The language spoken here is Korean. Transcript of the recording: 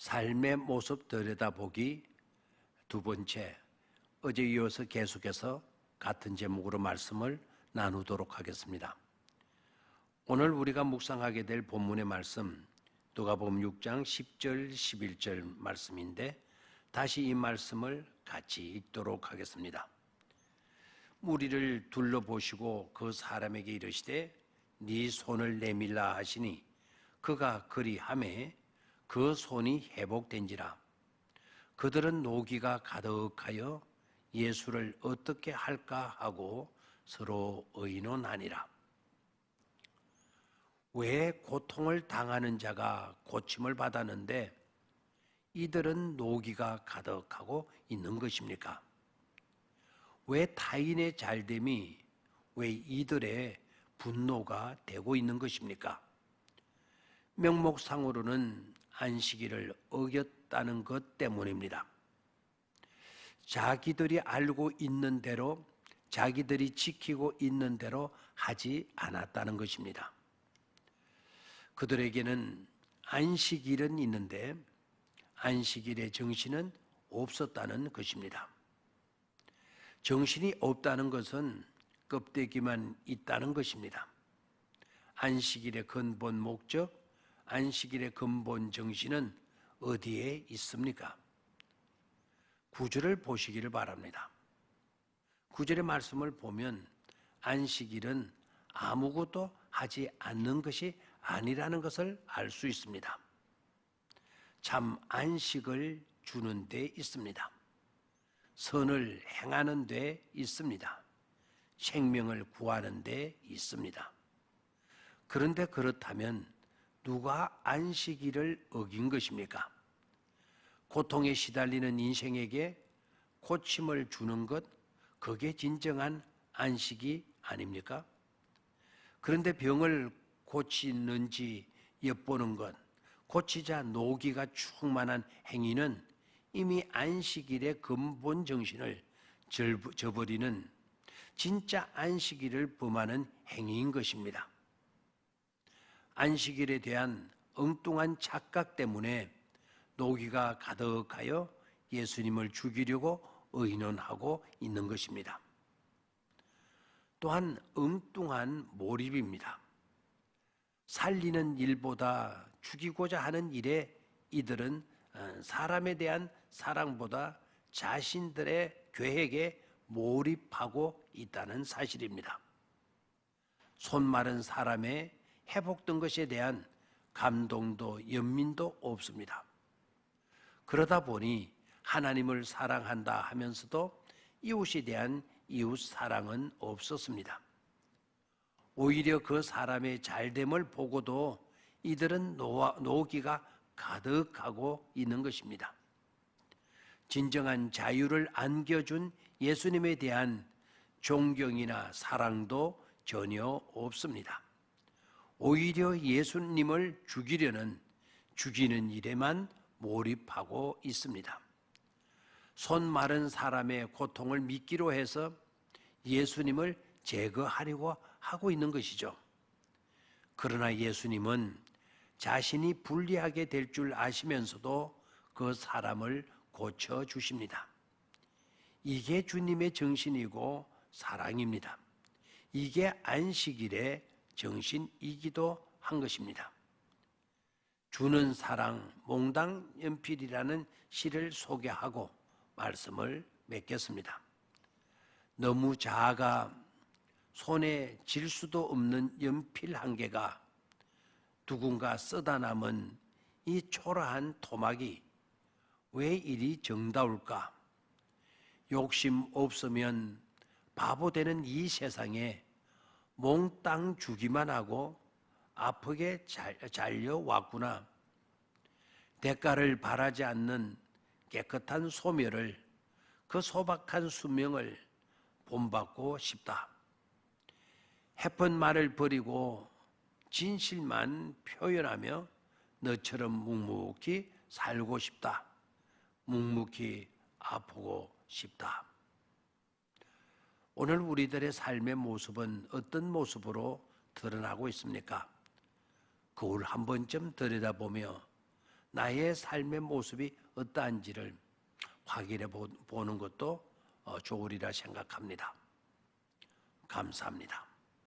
삶의 모습 들여다보기 두 번째, 어제 이어서 계속해서 같은 제목으로 말씀을 나누도록 하겠습니다. 오늘 우리가 묵상하게 될 본문의 말씀, 누가복음 6장 10절 11절 말씀인데 다시 이 말씀을 같이 읽도록 하겠습니다. 무리를 둘러보시고 그 사람에게 이르시되 네 손을 내밀라 하시니 그가 그리하매 그 손이 회복된지라. 그들은 노기가 가득하여 예수를 어떻게 할까 하고 서로 의논하니라. 왜 고통을 당하는 자가 고침을 받았는데 이들은 노기가 가득하고 있는 것입니까? 왜 타인의 잘됨이 왜 이들의 분노가 되고 있는 것입니까? 명목상으로는 안식일을 어겼다는 것 때문입니다. 자기들이 알고 있는 대로, 자기들이 지키고 있는 대로 하지 않았다는 것입니다. 그들에게는 안식일은 있는데 안식일의 정신은 없었다는 것입니다. 정신이 없다는 것은 껍데기만 있다는 것입니다. 안식일의 근본 목적, 안식일의 근본 정신은 어디에 있습니까? 구절을 보시기를 바랍니다. 구절의 말씀을 보면 안식일은 아무것도 하지 않는 것이 아니라는 것을 알 수 있습니다. 참 안식을 주는 데 있습니다. 선을 행하는 데 있습니다. 생명을 구하는 데 있습니다. 그런데 그렇다면 누가 안식일을 어긴 것입니까? 고통에 시달리는 인생에게 고침을 주는 것, 그게 진정한 안식이 아닙니까? 그런데 병을 고치는지 엿보는 것, 고치자 노기가 충만한 행위는 이미 안식일의 근본 정신을 저버리는 진짜 안식일을 범하는 행위인 것입니다. 안식일에 대한 엉뚱한 착각 때문에 노기가 가득하여 예수님을 죽이려고 의논하고 있는 것입니다. 또한 엉뚱한 몰입입니다. 살리는 일보다 죽이고자 하는 일에 이들은 사람에 대한 사랑보다 자신들의 계획에 몰입하고 있다는 사실입니다. 손 마른 사람의 회복된 것에 대한 감동도 연민도 없습니다. 그러다 보니 하나님을 사랑한다 하면서도 이웃에 대한 이웃 사랑은 없었습니다. 오히려 그 사람의 잘됨을 보고도 이들은 노기가 가득하고 있는 것입니다. 진정한 자유를 안겨준 예수님에 대한 존경이나 사랑도 전혀 없습니다. 오히려 예수님을 죽이려는 죽이는 일에만 몰입하고 있습니다. 손 마른 사람의 고통을 미끼로 해서 예수님을 제거하려고 하고 있는 것이죠. 그러나 예수님은 자신이 불리하게 될 줄 아시면서도 그 사람을 고쳐주십니다. 이게 주님의 정신이고 사랑입니다. 이게 안식일의 정신이기도 한 것입니다. 주는 사랑 몽당 연필이라는 시를 소개하고 말씀을 맺겠습니다. 너무 작아 손에 쥘 수도 없는 연필 한 개가 누군가 쓰다 남은 이 초라한 토막이 왜 이리 정다울까? 욕심 없으면 바보 되는 이 세상에 몽땅 주기만 하고 아프게 잘려왔구나. 대가를 바라지 않는 깨끗한 소멸을, 그 소박한 수명을 본받고 싶다. 해픈 말을 버리고 진실만 표현하며 너처럼 묵묵히 살고 싶다. 묵묵히 아프고 싶다. 오늘 우리들의 삶의 모습은 어떤 모습으로 드러나고 있습니까? 거울 한 번쯤 들여다보며 나의 삶의 모습이 어떠한지를 확인해 보는 것도 좋으리라 생각합니다. 감사합니다.